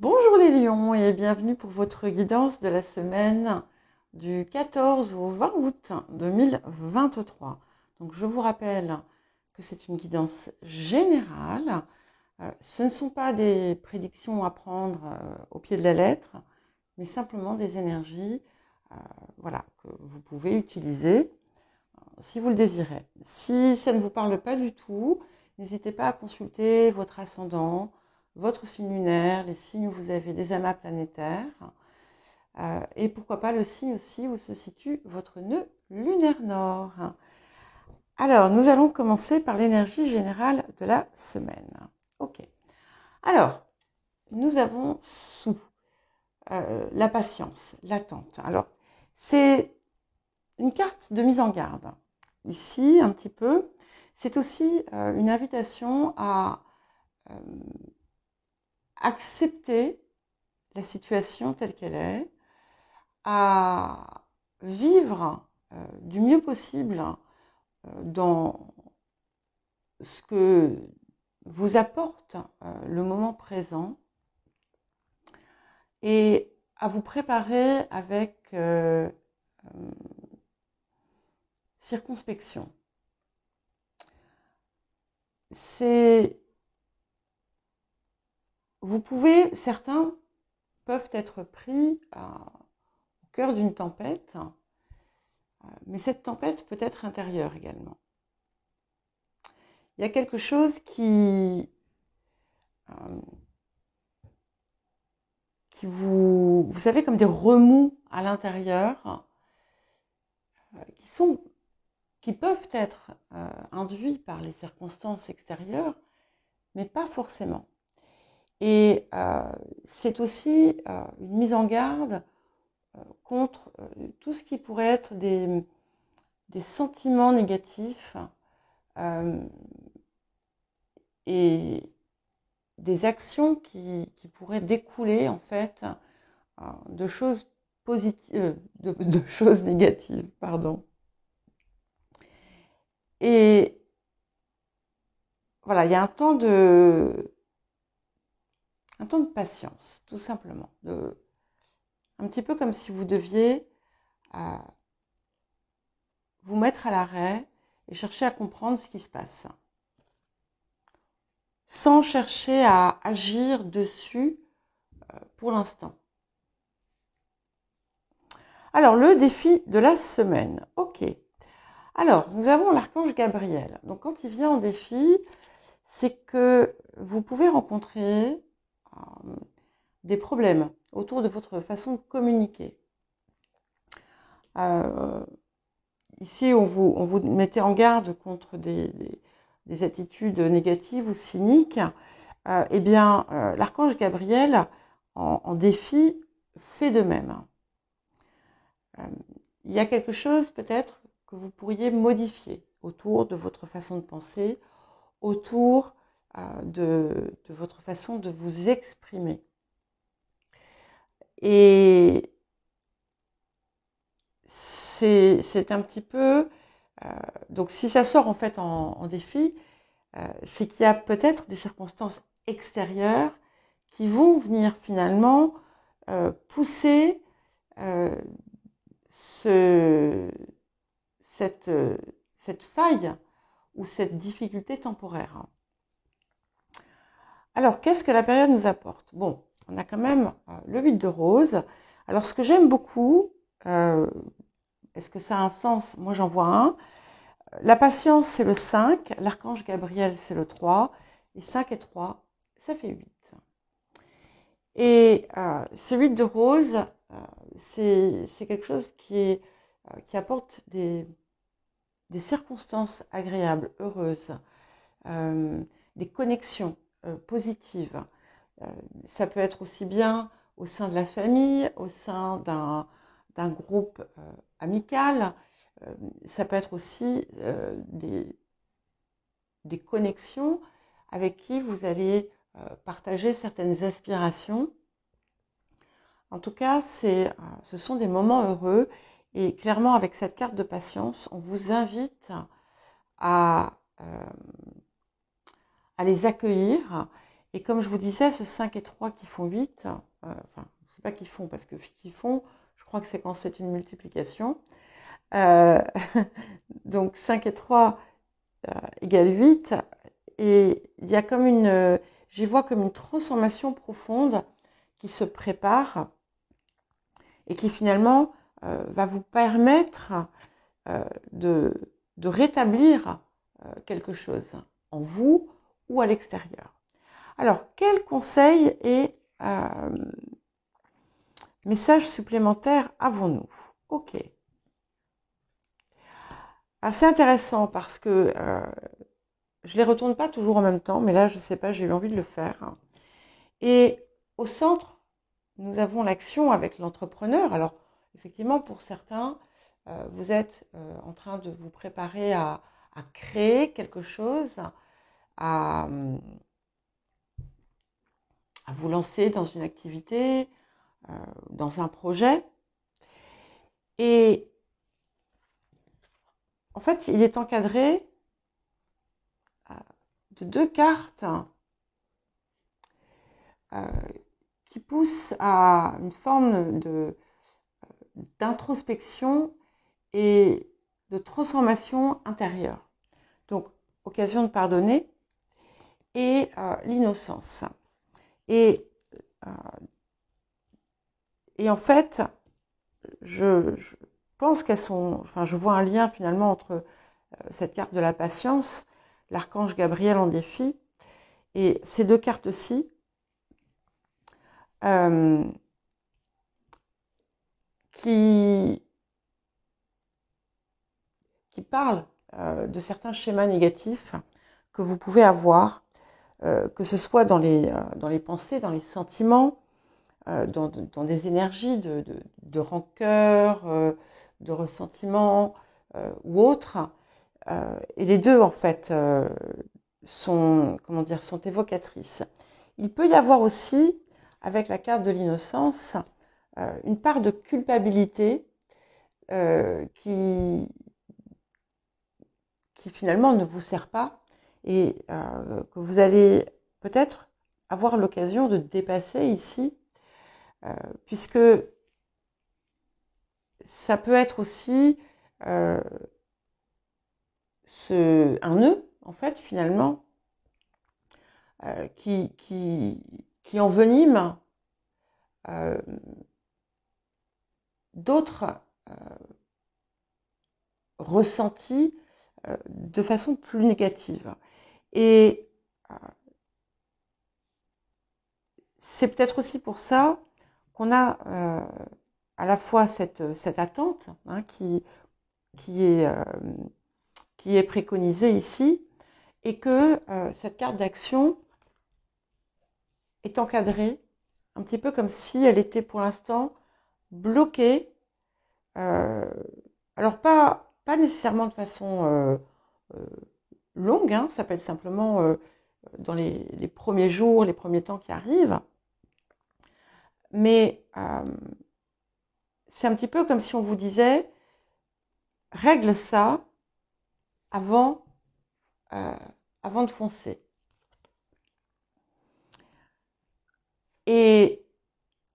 Bonjour les lions et bienvenue pour votre guidance de la semaine du 14 au 20 août 2023. Donc je vous rappelle que c'est une guidance générale. Ce ne sont pas des prédictions à prendre au pied de la lettre, mais simplement des énergies voilà, que vous pouvez utiliser si vous le désirez. Si ça ne vous parle pas du tout, n'hésitez pas à consulter votre ascendant, votre signe lunaire, les signes où vous avez des amas planétaires, et pourquoi pas le signe aussi où se situe votre nœud lunaire nord. Alors, nous allons commencer par l'énergie générale de la semaine. Ok. Alors, nous avons sous la patience, l'attente. Alors, c'est une carte de mise en garde. Ici, un petit peu, c'est aussi une invitation à accepter la situation telle qu'elle est, à vivre du mieux possible dans ce que vous apporte le moment présent et à vous préparer avec circonspection. Certains peuvent être pris au cœur d'une tempête, mais cette tempête peut être intérieure également. Il y a quelque chose qui vous savez, comme des remous à l'intérieur, qui peuvent être induits par les circonstances extérieures, mais pas forcément. Et c'est aussi une mise en garde contre tout ce qui pourrait être des sentiments négatifs et des actions qui pourraient découler en fait de choses positives, de choses négatives, pardon. Et voilà, il y a un temps de patience, tout simplement. Un petit peu comme si vous deviez vous mettre à l'arrêt et chercher à comprendre ce qui se passe, sans chercher à agir dessus pour l'instant. Alors, le défi de la semaine. Ok. Alors, nous avons l'archange Gabriel. Donc, quand il vient en défi, c'est que vous pouvez rencontrer des problèmes autour de votre façon de communiquer. Ici, on vous mettait en garde contre des attitudes négatives ou cyniques. Eh bien, l'archange Gabriel, en défi, fait de même. Il y a quelque chose peut-être que vous pourriez modifier autour de votre façon de penser, autour de votre façon de vous exprimer. Et c'est un petit peu... donc si ça sort en fait en défi, c'est qu'il y a peut-être des circonstances extérieures qui vont venir finalement pousser cette faille ou cette difficulté temporaire. Alors, qu'est-ce que la période nous apporte? Bon, on a quand même le 8 de rose. Alors, ce que j'aime beaucoup, est-ce que ça a un sens? Moi, j'en vois un. La patience, c'est le 5. L'archange Gabriel, c'est le 3. Et 5 et 3, ça fait 8. Et ce 8 de rose, c'est quelque chose qui apporte des circonstances agréables, heureuses, des connexions positives. Ça peut être aussi bien au sein de la famille, au sein d'un groupe amical. Ça peut être aussi des connexions avec qui vous allez partager certaines aspirations. En tout cas, ce sont des moments heureux et clairement avec cette carte de patience, on vous invite à les accueillir Et comme je vous disais, ce 5 et 3 qui font 8, enfin, je ne sais pas qui font, parce que qui font, je crois que c'est quand c'est une multiplication. Euh, donc 5 et 3 égale 8. Et il y a comme j'y vois comme une transformation profonde qui se prépare et qui finalement va vous permettre de rétablir quelque chose en vous ou à l'extérieur. Alors, quel conseil et message supplémentaire avons-nous? Ok. Alors, c'est intéressant parce que je les retourne pas toujours en même temps, mais là, je sais pas, j'ai eu envie de le faire. Et au centre, nous avons l'action avec l'entrepreneur. Alors, effectivement, pour certains, vous êtes en train de vous préparer à créer quelque chose, à vous lancer dans une activité, dans un projet. Et en fait, il est encadré de 2 cartes qui poussent à une forme d'introspection et de transformation intérieure. Donc, occasion de pardonner et l'innocence. Et en fait, je pense qu'elles sont... Enfin, je vois un lien finalement entre cette carte de la patience, l'archange Gabriel en défi, et ces 2 cartes-ci, qui parlent de certains schémas négatifs que vous pouvez avoir, que ce soit dans les pensées, dans les sentiments, dans des énergies de rancœur, de ressentiment ou autres. Et les deux, en fait, sont évocatrices. Il peut y avoir aussi, avec la carte de l'innocence, une part de culpabilité qui finalement ne vous sert pas et que vous allez peut-être avoir l'occasion de dépasser ici, puisque ça peut être aussi un nœud, en fait, finalement, qui envenime d'autres ressentis de façon plus négative. Et c'est peut-être aussi pour ça qu'on a à la fois cette attente qui est préconisée ici, et que cette carte d'action est encadrée, un petit peu comme si elle était pour l'instant bloquée. Alors pas nécessairement de façon longue, ça peut être simplement dans les premiers jours, les premiers temps qui arrivent. Mais c'est un petit peu comme si on vous disait, règle ça avant de foncer. Et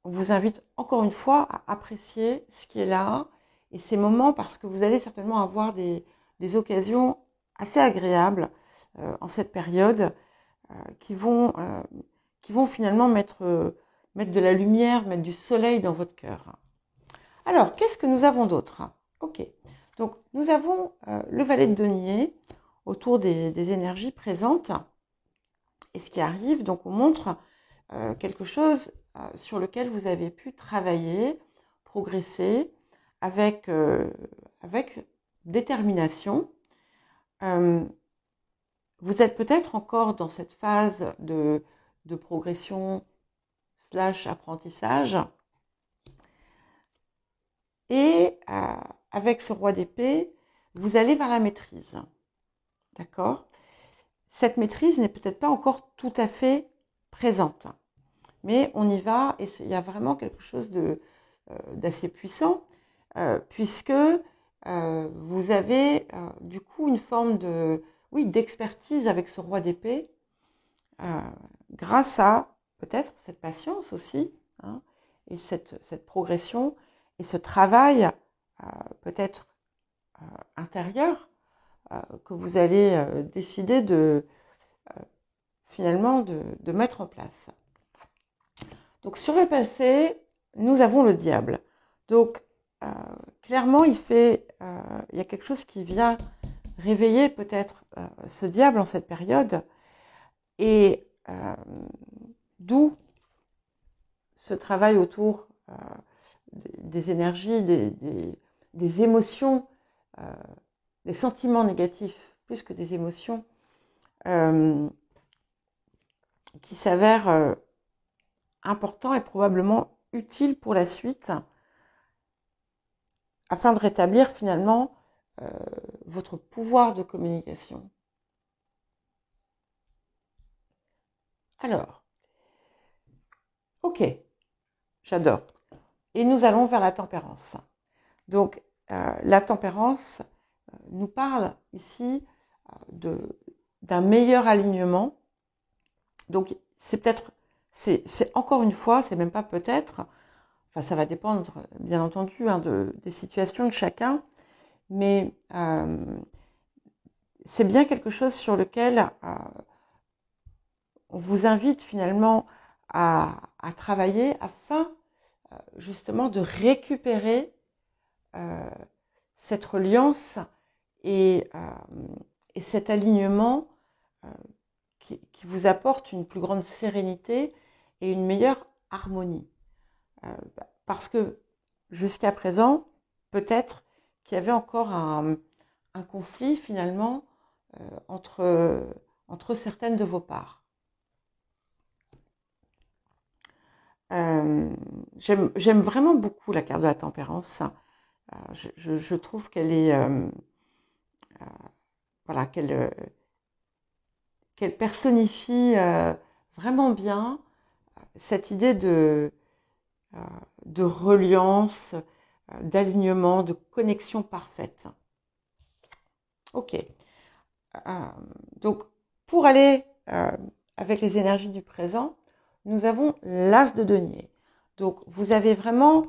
on vous invite encore une fois à apprécier ce qui est là et ces moments, parce que vous allez certainement avoir des occasions assez agréables en cette période qui vont finalement mettre de la lumière, mettre du soleil dans votre cœur. Alors, qu'est-ce que nous avons d'autre? Ok, donc nous avons le valet de denier autour des énergies présentes et ce qui arrive. Donc on montre quelque chose sur lequel vous avez pu travailler, progresser avec détermination. Vous êtes peut-être encore dans cette phase de progression / apprentissage. Et avec ce roi d'épée, vous allez vers la maîtrise. D'accord? Cette maîtrise n'est peut-être pas encore tout à fait présente. Mais on y va, et il y a vraiment quelque chose d'assez puissant, puisque vous avez du coup une forme d'expertise avec ce roi d'épée grâce à peut-être cette patience aussi, hein, et cette progression et ce travail peut-être intérieur que vous allez décider finalement de mettre en place. Donc sur le passé, nous avons le diable. Donc clairement, il y a quelque chose qui vient réveiller peut-être ce diable en cette période, et d'où ce travail autour des énergies, des émotions, des sentiments négatifs, plus que des émotions, qui s'avèrent importants et probablement utiles pour la suite, afin de rétablir finalement votre pouvoir de communication. Alors, ok, j'adore. Et nous allons vers la tempérance. Donc, la tempérance nous parle ici d'un meilleur alignement. Donc, c'est encore une fois, c'est même pas peut-être, enfin ça va dépendre bien entendu hein, des situations de chacun, mais c'est bien quelque chose sur lequel on vous invite finalement à travailler afin justement de récupérer cette reliance et cet alignement qui vous apporte une plus grande sérénité et une meilleure harmonie. Parce que jusqu'à présent, peut-être qu'il y avait encore un conflit finalement entre certaines de vos parts. J'aime vraiment beaucoup la carte de la tempérance. Je trouve qu'elle est voilà, qu'elle personnifie vraiment bien cette idée de reliance, d'alignement, de connexion parfaite. Ok. Donc, pour aller avec les énergies du présent, nous avons l'As de denier. Donc, vous avez vraiment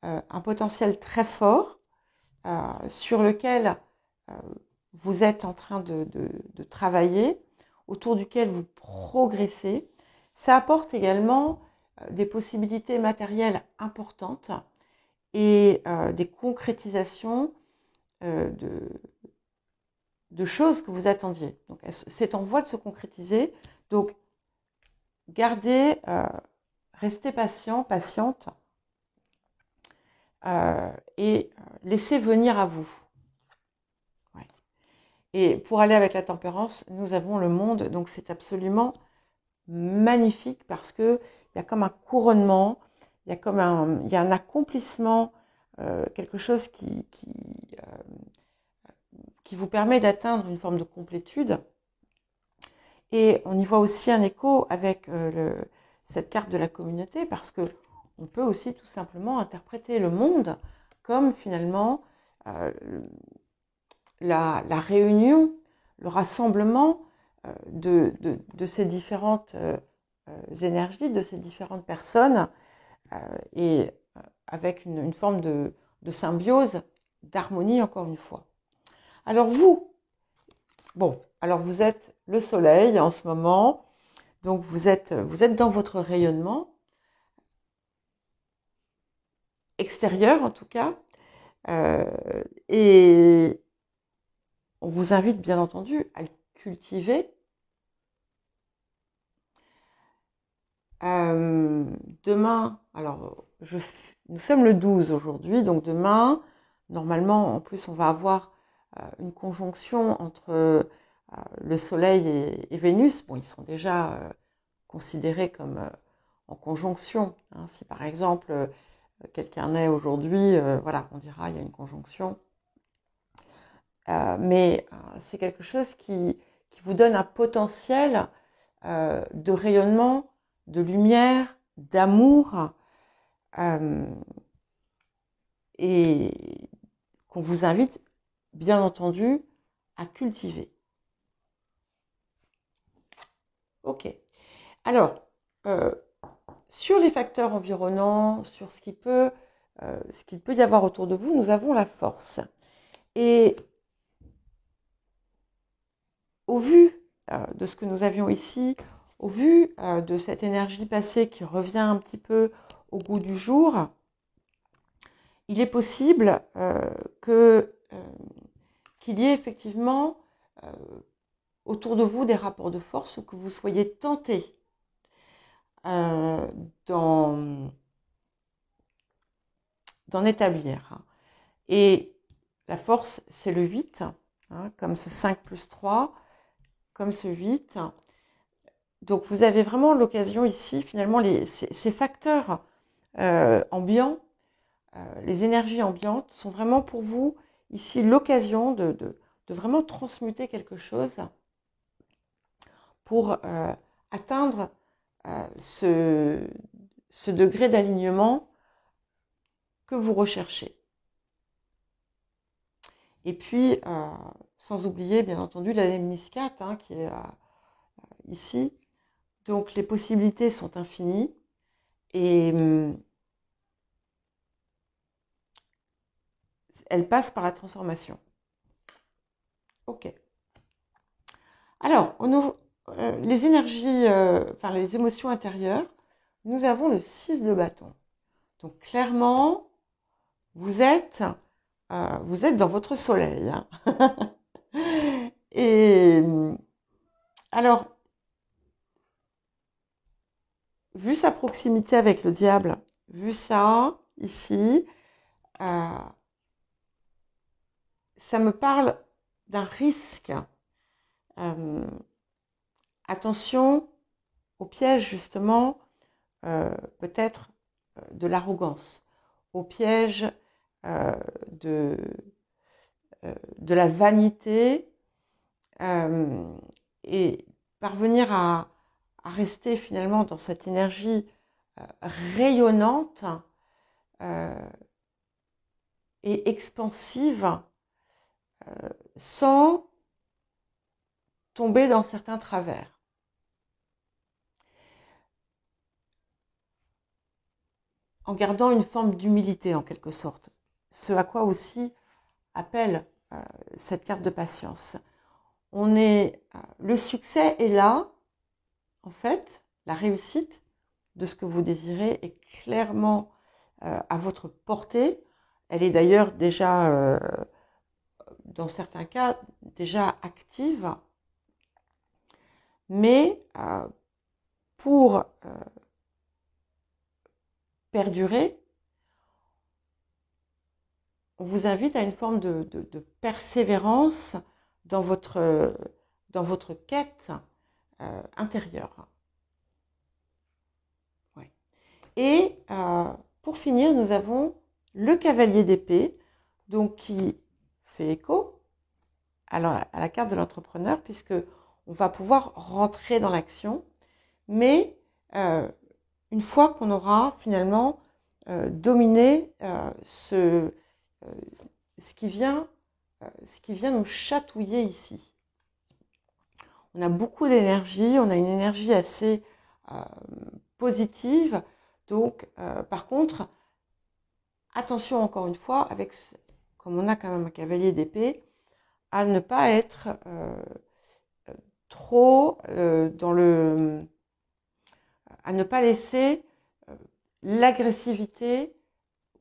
un potentiel très fort sur lequel vous êtes en train de travailler, autour duquel vous progressez. Ça apporte également des possibilités matérielles importantes et des concrétisations de choses que vous attendiez. Donc, c'est en voie de se concrétiser. Donc, gardez, restez patient, patiente, et laissez venir à vous. Ouais. Et pour aller avec la tempérance, nous avons le monde, donc c'est absolument magnifique parce que il y a comme un couronnement, il y a un accomplissement, quelque chose qui vous permet d'atteindre une forme de complétude. Et on y voit aussi un écho avec cette carte de la communauté, parce que on peut aussi tout simplement interpréter le monde comme finalement la réunion, le rassemblement de ces différentes énergies, de ces différentes personnes, et avec une forme de symbiose, d'harmonie encore une fois. Alors vous, alors vous êtes le soleil en ce moment, donc vous êtes dans votre rayonnement extérieur en tout cas, et on vous invite bien entendu à le cultiver. Demain, alors nous sommes le 12 aujourd'hui, donc demain, normalement, en plus, on va avoir une conjonction entre le Soleil et Vénus. Bon, ils sont déjà considérés comme en conjonction. Hein. Si par exemple, quelqu'un naît aujourd'hui, voilà, on dira il y a une conjonction. Mais c'est quelque chose qui vous donne un potentiel de rayonnement, de lumière, d'amour, et qu'on vous invite, bien entendu, à cultiver. Ok. Alors, sur les facteurs environnants, sur ce qu'il peut y avoir autour de vous, nous avons la force. Et au vu de ce que nous avions ici, au vu de cette énergie passée qui revient un petit peu au goût du jour, il est possible qu'il y ait effectivement autour de vous des rapports de force ou que vous soyez tenté d'en établir. Et la force, c'est le 8, comme ce 5 plus 3, comme ce 8. Donc vous avez vraiment l'occasion ici, finalement, ces facteurs ambiants, les énergies ambiantes sont vraiment pour vous ici l'occasion de vraiment transmuter quelque chose pour atteindre ce degré d'alignement que vous recherchez. Et puis, sans oublier, bien entendu, la lemniscate qui est ici. Donc, les possibilités sont infinies et elles passent par la transformation. Ok. Alors, les énergies, les émotions intérieures, nous avons le 6 de bâton. Donc, clairement, vous êtes dans votre soleil. Et alors, vu sa proximité avec le diable, vu ça ici, ça me parle d'un risque. Attention au piège justement, peut-être de l'arrogance, au piège de la vanité, et parvenir à rester finalement dans cette énergie rayonnante et expansive sans tomber dans certains travers. En gardant une forme d'humilité en quelque sorte. Ce à quoi aussi appelle cette carte de patience. Le succès est là, en fait, la réussite de ce que vous désirez est clairement à votre portée. Elle est d'ailleurs déjà, dans certains cas, déjà active. Mais pour perdurer, on vous invite à une forme de persévérance dans votre quête intérieure. Ouais. Et pour finir, nous avons le cavalier d'épée, donc qui fait écho à la carte de l'entrepreneur, puisque on va pouvoir rentrer dans l'action, mais une fois qu'on aura finalement dominé ce qui vient nous chatouiller ici. On a beaucoup d'énergie, on a une énergie assez positive. Donc, par contre, attention encore une fois, comme on a quand même un cavalier d'épée, à ne pas être trop à ne pas laisser l'agressivité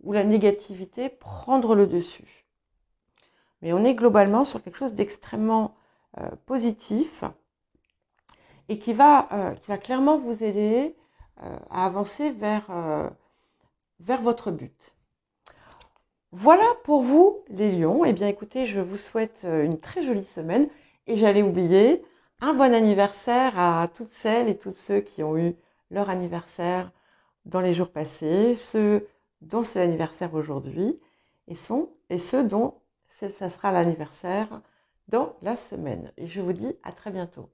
ou la négativité prendre le dessus. Mais on est globalement sur quelque chose d'extrêmement positif et qui va clairement vous aider à avancer vers votre but. Voilà pour vous les lions. Eh bien écoutez, je vous souhaite une très jolie semaine et j'allais oublier un bon anniversaire à toutes celles et tous ceux qui ont eu leur anniversaire dans les jours passés, ceux dont c'est l'anniversaire aujourd'hui et ceux dont ça sera l'anniversaire dans la semaine. Et je vous dis à très bientôt.